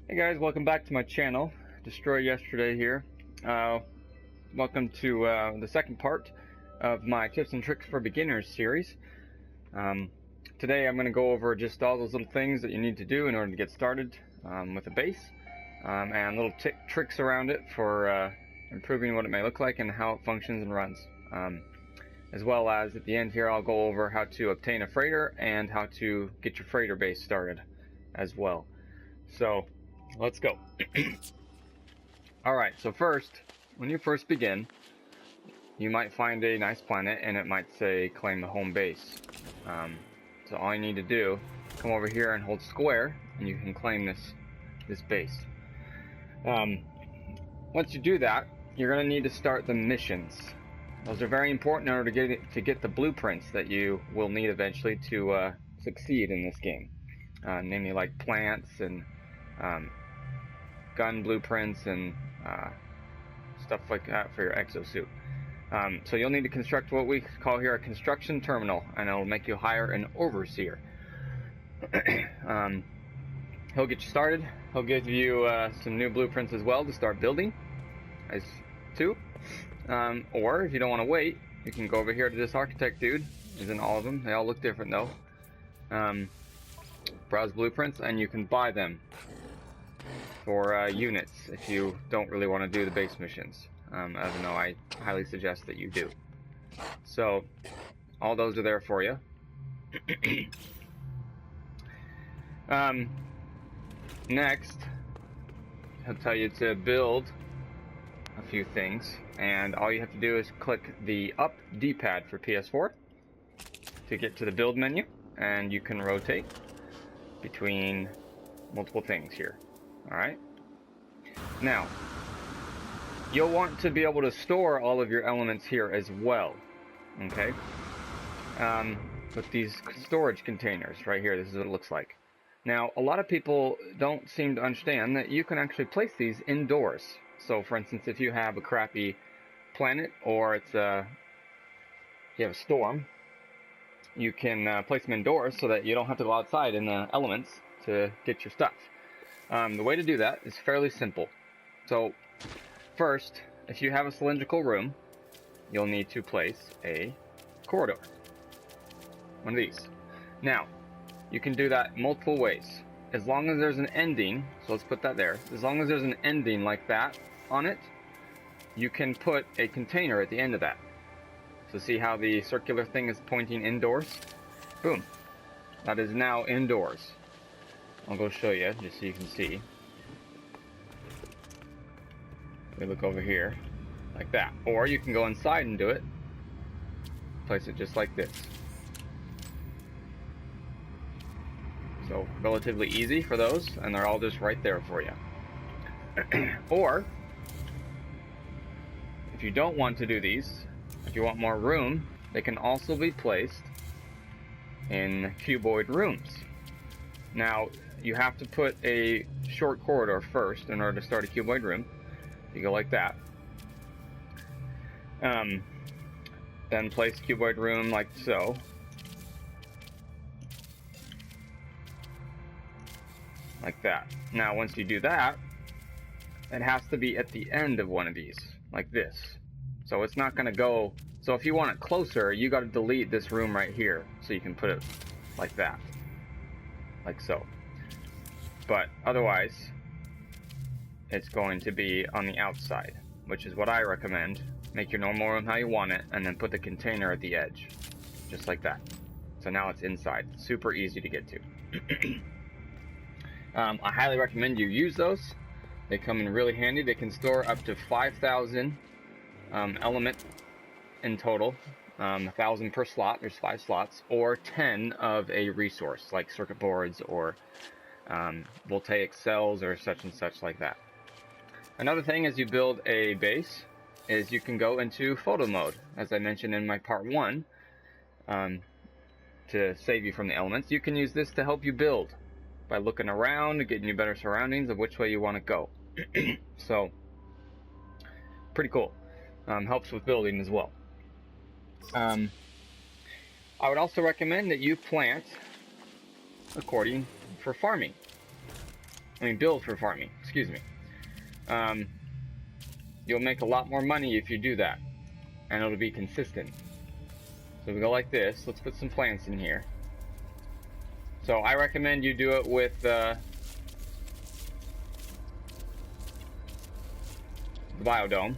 Hey guys, welcome back to my channel. DestroyYesterday here. Welcome to the second part of my tips and tricks for beginners series. Today I'm going to go over just all those little things that you need to do in order to get started with a base, and little tricks around it for improving what it may look like and how it functions and runs. As well as at the end here I'll go over how to obtain a freighter and how to get your freighter base started as well. So let's go. Alright, so first, when you first begin, you might find a nice planet and it might say claim the home base. So all you need to do, come over here and hold square and you can claim this base. Once you do that, you're going to need to start the missions. Those are very important in order to get the blueprints that you will need eventually to succeed in this game. Namely like plants and gun blueprints and stuff like that for your exosuit. So you'll need to construct what we call here a construction terminal, and it'll make you hire an overseer. He'll get you started. He'll give you some new blueprints as well to start building as too. Or if you don't want to wait, you can go over here to this architect dude. He's in all of them. They all look different though. Browse blueprints and you can buy them for units if you don't really want to do the base missions, even though I highly suggest that you do. So all those are there for you. Next, I'll tell you to build a few things, and all you have to do is click the up D-pad for PS4 to get to the build menu, and you can rotate between multiple things here. Alright, now you'll want to be able to store all of your elements here as well, okay, with these storage containers right here. This is what it looks like. Now a lot of people don't seem to understand that you can actually place these indoors. So for instance, if you have a crappy planet or it's you have a storm, you can place them indoors so that you don't have to go outside in the elements to get your stuff. The way to do that is fairly simple. So first, if you have a cylindrical room, you'll need to place a corridor. One of these. Now, you can do that multiple ways. As long as there's an ending, so let's put that there. As long as there's an ending like that on it, you can put a container at the end of that. So see how the circular thing is pointing indoors? Boom. That is now indoors. I'll go show you just so you can see. We look over here like that. Or you can go inside and do it. Place it just like this. So relatively easy for those, and they're all just right there for you. Or if you don't want to do these, if you want more room, they can also be placed in cuboid rooms. Now you have to put a short corridor first in order to start a cuboid room. You go like that. Then place cuboid room like so. Like that. Now once you do that, it has to be at the end of one of these, like this. So it's not going to go, so if you want it closer, you got to delete this room right here, so you can put it like that, like so. But otherwise, it's going to be on the outside, which is what I recommend. Make your normal room how you want it, and then put the container at the edge, just like that. So now it's inside. Super easy to get to. I highly recommend you use those. They come in really handy. They can store up to 5,000 element in total. 1,000 per slot. There's 5 slots, or 10 of a resource like circuit boards or voltaic cells or such and such like that. Another thing as you build a base is you can go into photo mode, as I mentioned in my part 1, to save you from the elements. You can use this to help you build by looking around and getting you better surroundings of which way you want to go. So pretty cool. Helps with building as well. I would also recommend that you plant according for farming. build for farming, excuse me. You'll make a lot more money if you do that, and it'll be consistent. So we go like this. Let's put some plants in here. So I recommend you do it with the biodome,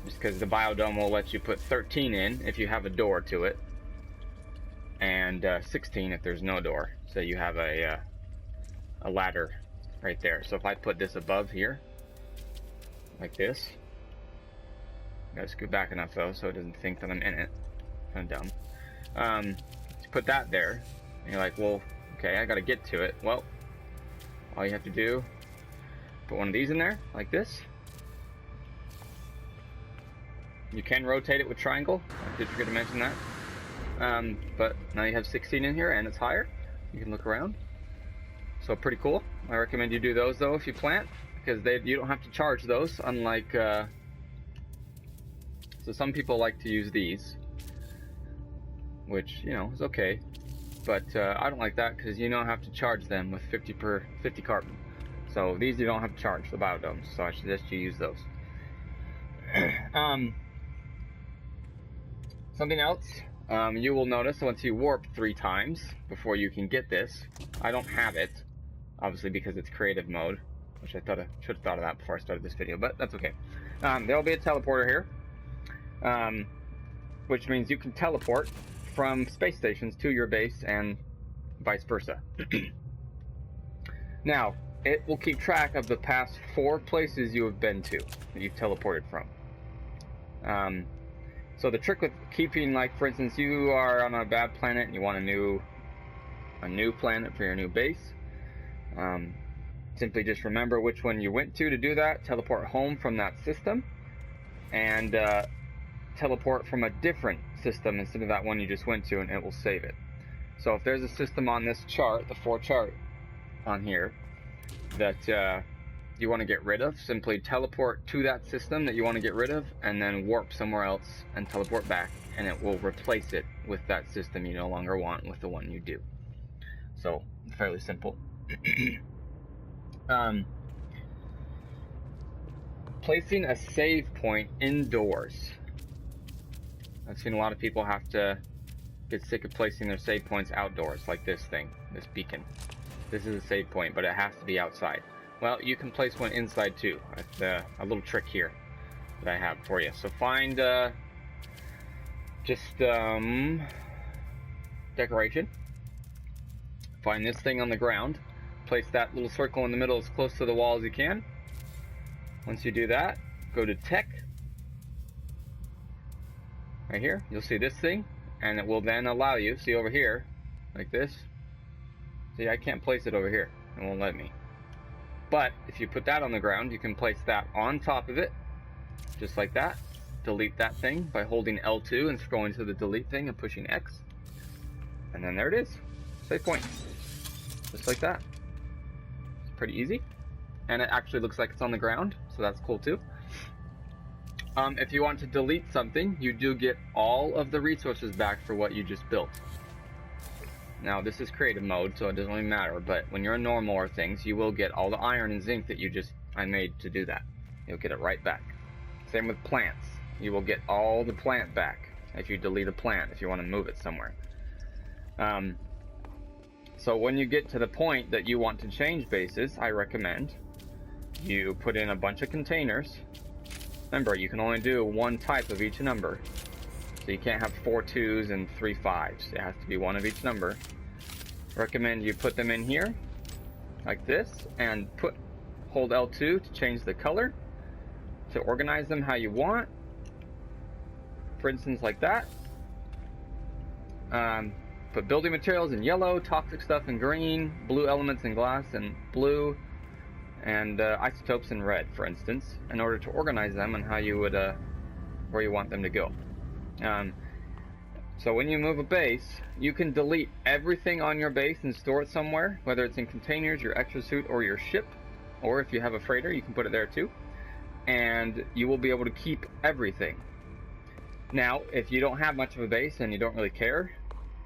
just because the biodome will let you put 13 in if you have a door to it, and 16 if there's no door. So you have a ladder right there. So if I put this above here, like this, gotta scoot back enough though so it doesn't think that I'm in it. Kind of dumb. Put that there, and you're like, well, okay, I gotta get to it. Well, all you have to do, put one of these in there, like this. You can rotate it with triangle. I did forget to mention that. But now you have 16 in here, and it's higher. You can look around. So pretty cool. I recommend you do those though if you plant, because you don't have to charge those, unlike so some people like to use these, which, you know, is okay, but I don't like that because you don't have to charge them with 50 carbon. So these you don't have to charge, the biodomes, so I suggest you use those. Something else, you will notice once you warp 3 times before you can get this. I don't have it, obviously, because it's creative mode, which I should have thought of that before I started this video, but that's okay. There will be a teleporter here, which means you can teleport from space stations to your base and vice versa. Now, it will keep track of the past 4 places you have been to that you've teleported from. So the trick with keeping, like, for instance, you are on a bad planet and you want a new planet for your new base, simply just remember which one you went to do that, teleport home from that system, and teleport from a different system instead of that one you just went to, and it will save it. So if there's a system on this chart, the 4 chart on here, that you want to get rid of, simply teleport to that system that you want to get rid of, and then warp somewhere else and teleport back, and it will replace it with that system you no longer want with the one you do. So, fairly simple. Placing a save point indoors. I've seen a lot of people have to get sick of placing their save points outdoors, like this thing, this beacon. This is a save point, but it has to be outside. Well, you can place one inside too. It's a little trick here that I have for you. So find decoration. Find this thing on the ground. Place that little circle in the middle as close to the wall as you can. Once you do that, go to Tech. Right here, you'll see this thing, and it will then allow you, see over here, like this. See, I can't place it over here. It won't let me. But if you put that on the ground, you can place that on top of it, just like that. Delete that thing by holding L2 and going to the delete thing and pushing X. And then there it is. Save point. Just like that. It's pretty easy. And it actually looks like it's on the ground, so that's cool too. If you want to delete something, you do get all of the resources back for what you just built. Now, this is creative mode, so it doesn't really matter, but when you're in normal or things, you will get all the iron and zinc that I made to do that. You'll get it right back. Same with plants. You will get all the plant back if you delete a plant, if you want to move it somewhere. So when you get to the point that you want to change bases, I recommend you put in a bunch of containers. Remember, you can only do 1 type of each number. So you can't have 4 2s and 3 5s. It has to be 1 of each number. Recommend you put them in here, like this, and hold L2 to change the color, to organize them how you want. For instance, like that. Put building materials in yellow, toxic stuff in green, blue elements in glass in blue, and isotopes in red, for instance, in order to organize them and how you would, where you want them to go. So when you move a base, you can delete everything on your base and store it somewhere, whether it's in containers, your exosuit, or your ship, or if you have a freighter, you can put it there too, and you will be able to keep everything. Now, if you don't have much of a base and you don't really care,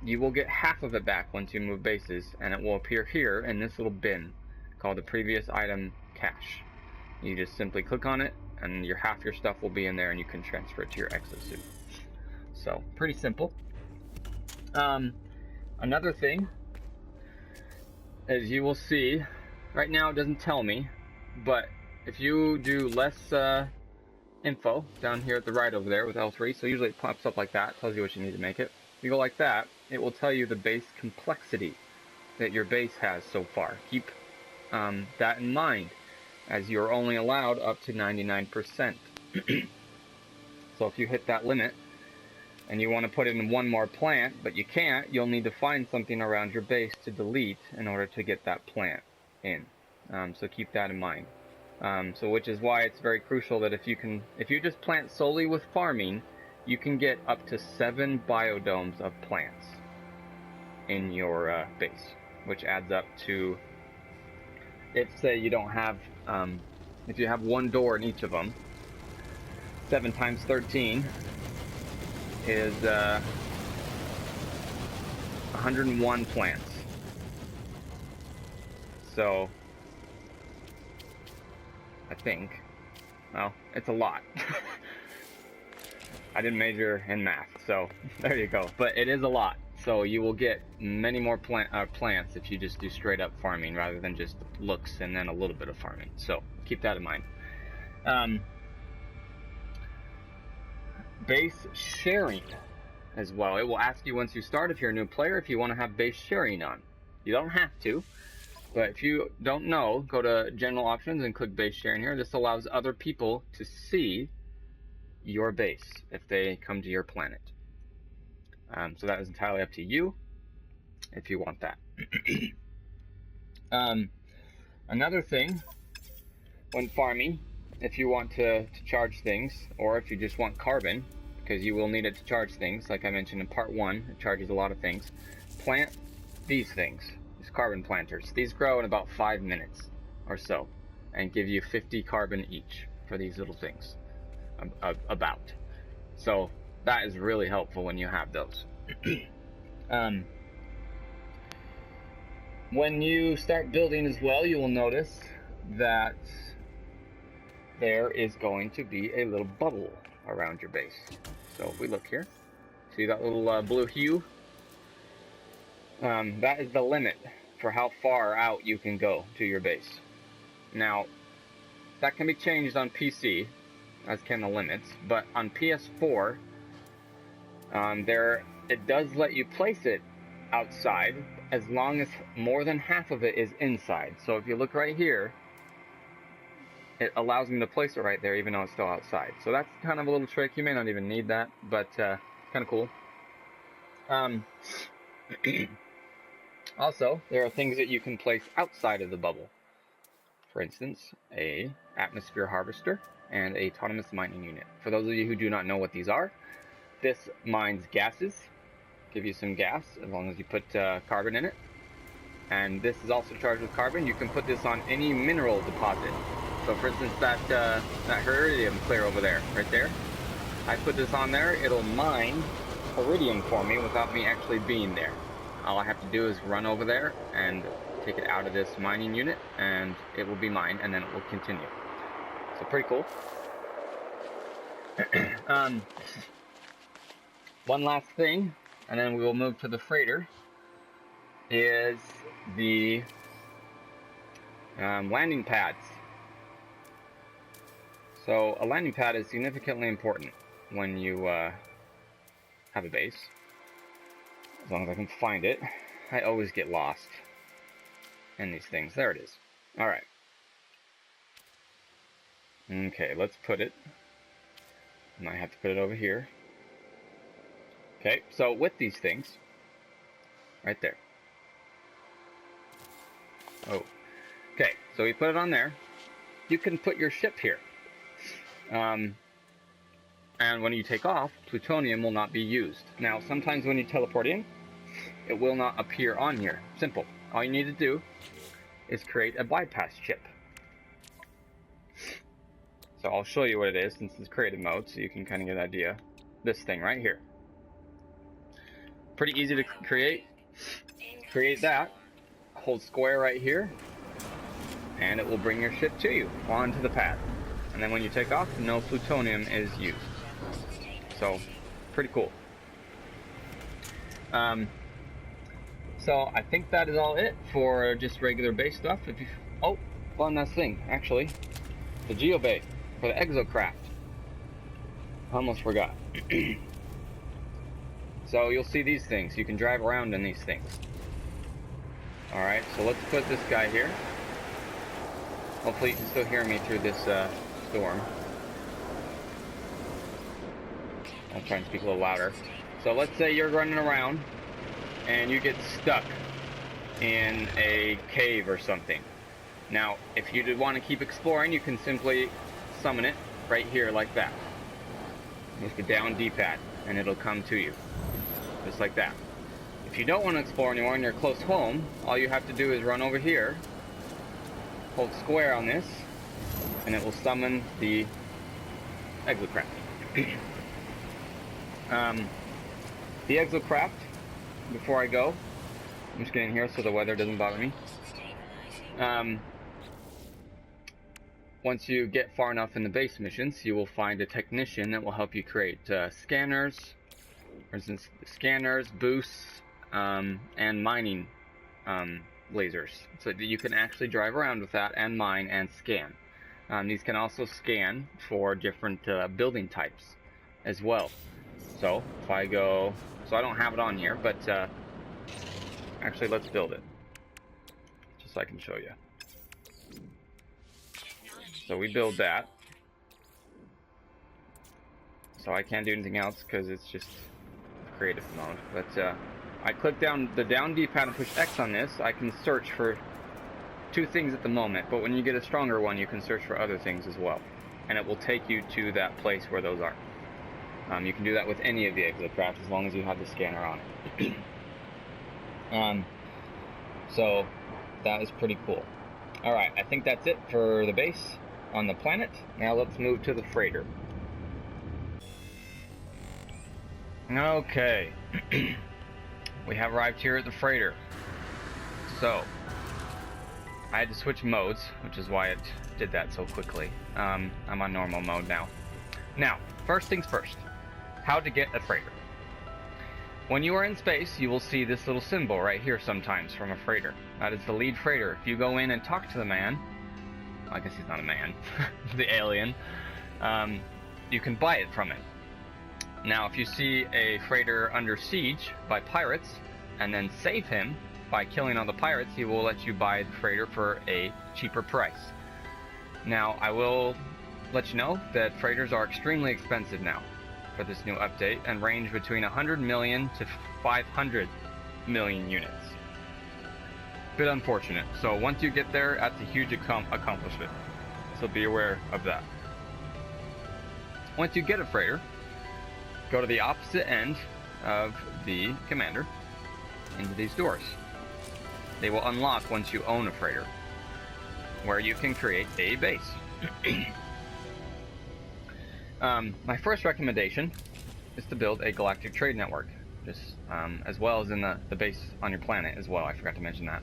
you will get half of it back once you move bases, and it will appear here in this little bin. called the previous item cache. You just simply click on it, and half your stuff will be in there, and you can transfer it to your exosuit. So pretty simple. Another thing is, you will see right now it doesn't tell me, but if you do less info down here at the right over there with L3, so usually it pops up like that, tells you what you need to make it. If you go like that, it will tell you the base complexity that your base has so far. Keep that in mind, as you're only allowed up to 99%. So if you hit that limit and you want to put in one more plant, but you can't, you'll need to find something around your base to delete in order to get that plant in. So keep that in mind. So which is why it's very crucial that if you just plant solely with farming, you can get up to 7 biodomes of plants in your base, which adds up to, if say you don't have, if you have one door in each of them, 7 times 13 is 101 plants. So I think, well, it's a lot. I didn't major in math, so there you go. But it is a lot. So you will get many more plants if you just do straight up farming rather than just looks and then a little bit of farming. So keep that in mind. Base sharing as well. It will ask you once you start, if you're a new player, if you want to have base sharing on. You don't have to, but if you don't know, go to general options and click base sharing here. This allows other people to see your base if they come to your planet. So that is entirely up to you if you want that. Another thing when farming, if you want to charge things, or if you just want carbon, because you will need it to charge things, like I mentioned in part 1, it charges a lot of things. Plant these things, these carbon planters. These grow in about 5 minutes or so, and give you 50 carbon each for these little things. About. So that is really helpful when you have those. When you start building as well, you will notice that there is going to be a little bubble around your base. So if we look here, see that little blue hue? That is the limit for how far out you can go to your base. Now, that can be changed on PC, as can the limits, but on PS4, it does let you place it outside as long as more than half of it is inside. So if you look right here, it allows me to place it right there even though it's still outside. So that's kind of a little trick. You may not even need that, but kind of cool. Also, there are things that you can place outside of the bubble. For instance, a atmosphere harvester and a autonomous mining unit. For those of you who do not know what these are, this mines gases, give you some gas as long as you put carbon in it. And this is also charged with carbon. You can put this on any mineral deposit. So for instance, that iridium clear over there, right there, I put this on there, it'll mine iridium for me without me actually being there. All I have to do is run over there and take it out of this mining unit, and it will be mine, and then it will continue. So pretty cool. One last thing, and then we will move to the freighter, is the landing pads. So a landing pad is significantly important when you have a base. As long as I can find it. I always get lost in these things. There it is. Alright. Okay, let's put it. Might have to put it over here. Okay, so with these things, right there. Oh. Okay, so we put it on there. You can put your ship here. And when you take off, plutonium will not be used. Now, sometimes when you teleport in, it will not appear on here. Simple. All you need to do is create a bypass chip. So I'll show you what it is since it's creative mode, so you can kind of get an idea. This thing right here. Pretty easy to create. Create that. Hold square right here. and it will bring your ship to you onto the pad. And then when you take off, no plutonium is used. So, pretty cool. So I think that is all it for just regular base stuff. Oh, one last thing, actually. The geobay for the exocraft. Almost forgot. So you'll see these things. You can drive around in these things. Alright, so let's put this guy here. Hopefully you can still hear me through this storm. I'll try and speak a little louder. So let's say you're running around and you get stuck in a cave or something. Now, if you did want to keep exploring, you can simply summon it right here like that. With the down D-pad, and it'll come to you. Just like that. If you don't want to explore anymore and you're close home, all you have to do is run over here, hold square on this, and it will summon the exocraft. The exocraft, before I go, I'm just getting here so the weather doesn't bother me. Once you get far enough in the base missions, you will find a technician that will help you create scanners, for instance, scanners, boosts, and mining lasers, so that you can actually drive around with that and mine and scan. These can also scan for different building types as well. So if I go, so I don't have it on here, but actually let's build it, just so I can show you. So we build that. So I can't do anything else because it's just creative mode. But I click down the down D-pad and push X on this. I can search for two things at the moment, but when you get a stronger one, you can search for other things as well. And it will take you to that place where those are. You can do that with any of the exocraft as long as you have the scanner on it. So that is pretty cool. Alright, I think that's it for the base on the planet. Now let's move to the freighter. Okay. We have arrived here at the freighter. So I had to switch modes, which is why it did that so quickly. I'm on normal mode now. Now, first things first. How to get a freighter. When you are in space, you will see this little symbol right here sometimes from a freighter. That is the lead freighter. If you go in and talk to the man, I guess he's not a man, the alien, you can buy it from it. Now, if you see a freighter under siege by pirates, and then save him by killing all the pirates, he will let you buy the freighter for a cheaper price. Now, I will let you know that freighters are extremely expensive now for this new update, and range between 100 million to 500 million units. Bit unfortunate. So once you get there, that's a huge accomplishment. So be aware of that. Once you get a freighter, go to the opposite end of the commander into these doors. They will unlock once you own a freighter, where you can create a base. My first recommendation is to build a galactic trade network, just as well as in the base on your planet as well. I forgot to mention that.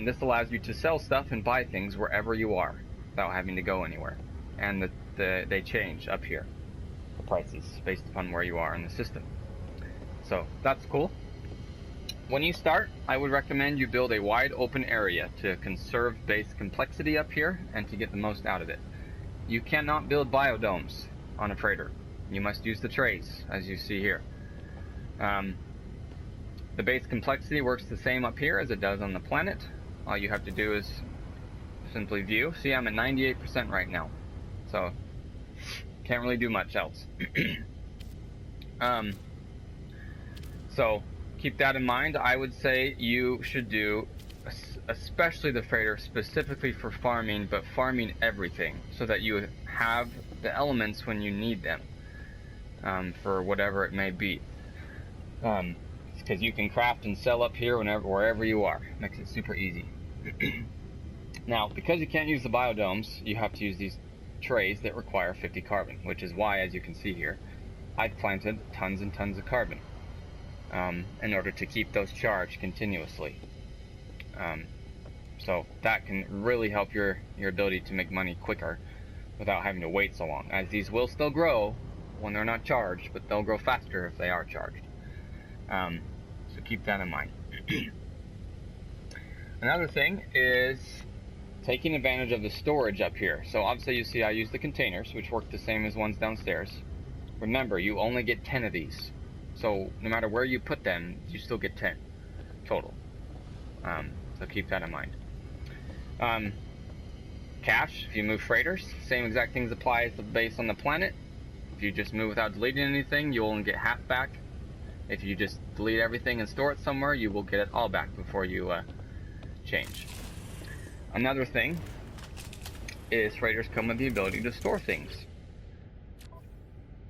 This allows you to sell stuff and buy things wherever you are without having to go anywhere, and they change up here, the prices based upon where you are in the system. So that's cool. When you start, I would recommend you build a wide open area to conserve base complexity up here and to get the most out of it. You cannot build biodomes on a freighter. You must use the trays, as you see here. The base complexity works the same up here as it does on the planet. All you have to do is simply view. See, I'm at 98% right now, so can't really do much else. So keep that in mind. I would say you should do, especially the freighter, specifically for farming, but farming everything, so that you have the elements when you need them, for whatever it may be. Because you can craft and sell up here wherever you are. Makes it super easy. Now, because you can't use the biodomes, you have to use these trays that require 50 carbon, which is why, as you can see here, I've planted tons and tons of carbon in order to keep those charged continuously. So that can really help your ability to make money quicker without having to wait so long, as these will still grow when they're not charged, but they'll grow faster if they are charged. So keep that in mind. Another thing is taking advantage of the storage up here. So obviously you see I use the containers, which work the same as ones downstairs. Remember, you only get 10 of these. So no matter where you put them, you still get 10 total. So keep that in mind. Cache, if you move freighters, same exact things apply as the base on the planet. If you just move without deleting anything, you'll only get half back. If you just delete everything and store it somewhere, you will get it all back before you change. Another thing is freighters come with the ability to store things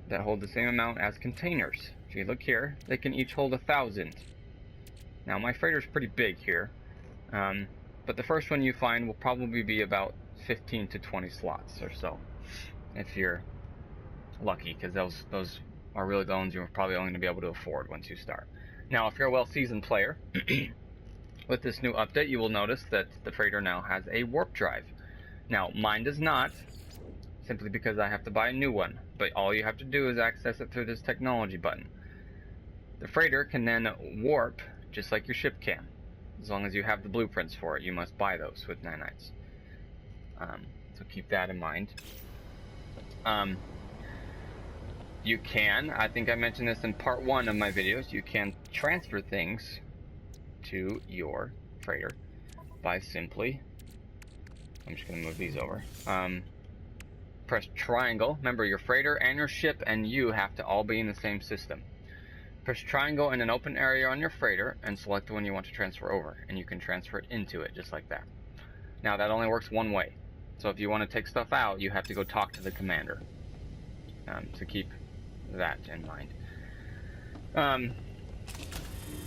that hold the same amount as containers. If you look here, they can each hold 1,000. Now my freighter's pretty big here, but the first one you find will probably be about 15 to 20 slots or so, if you're lucky, because those are really the ones you're probably only going to be able to afford once you start. Now if you're a well-seasoned player, with this new update you will notice that the freighter now has a warp drive. Now mine does not, simply because I have to buy a new one, but all you have to do is access it through this technology button. The freighter can then warp just like your ship can. As long as you have the blueprints for it, you must buy those with nanites. So keep that in mind. You can, I think I mentioned this in part 1 of my videos, you can transfer things to your freighter by simply, I'm just going to move these over, press triangle. Remember, your freighter and your ship and you have to all be in the same system. Press triangle in an open area on your freighter and select the one you want to transfer over, and you can transfer it into it just like that. Now that only works one way, so if you want to take stuff out, you have to go talk to the commander. So keep that in mind.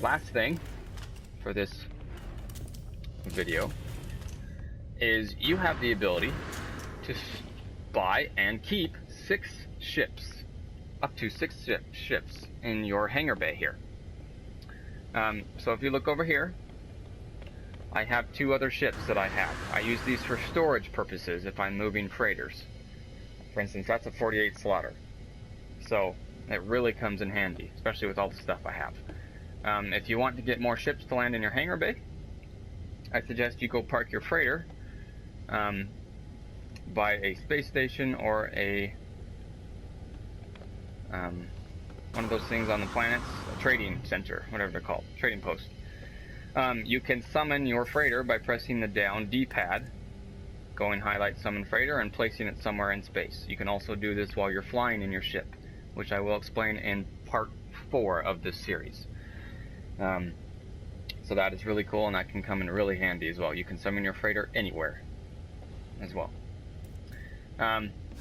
Last thing for this video is you have the ability to buy and keep 6 ships, up to 6 ships in your hangar bay here. So if you look over here, I have 2 other ships that I have. I use these for storage purposes if I'm moving freighters. For instance, that's a 48 slotter. So it really comes in handy, especially with all the stuff I have. If you want to get more ships to land in your hangar bay, I suggest you go park your freighter by a space station or a one of those things on the planets, a trading center, whatever they're called, trading post. You can summon your freighter by pressing the down D-pad, going highlight summon freighter, and placing it somewhere in space. You can also do this while you're flying in your ship, which I will explain in part 4 of this series. So that is really cool, and that can come in really handy as well. You can summon your freighter anywhere as well.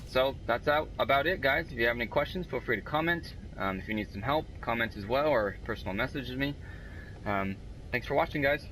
So that's about it, guys. If you have any questions, feel free to comment. If you need some help, comment as well, or personal message me. Thanks for watching, guys.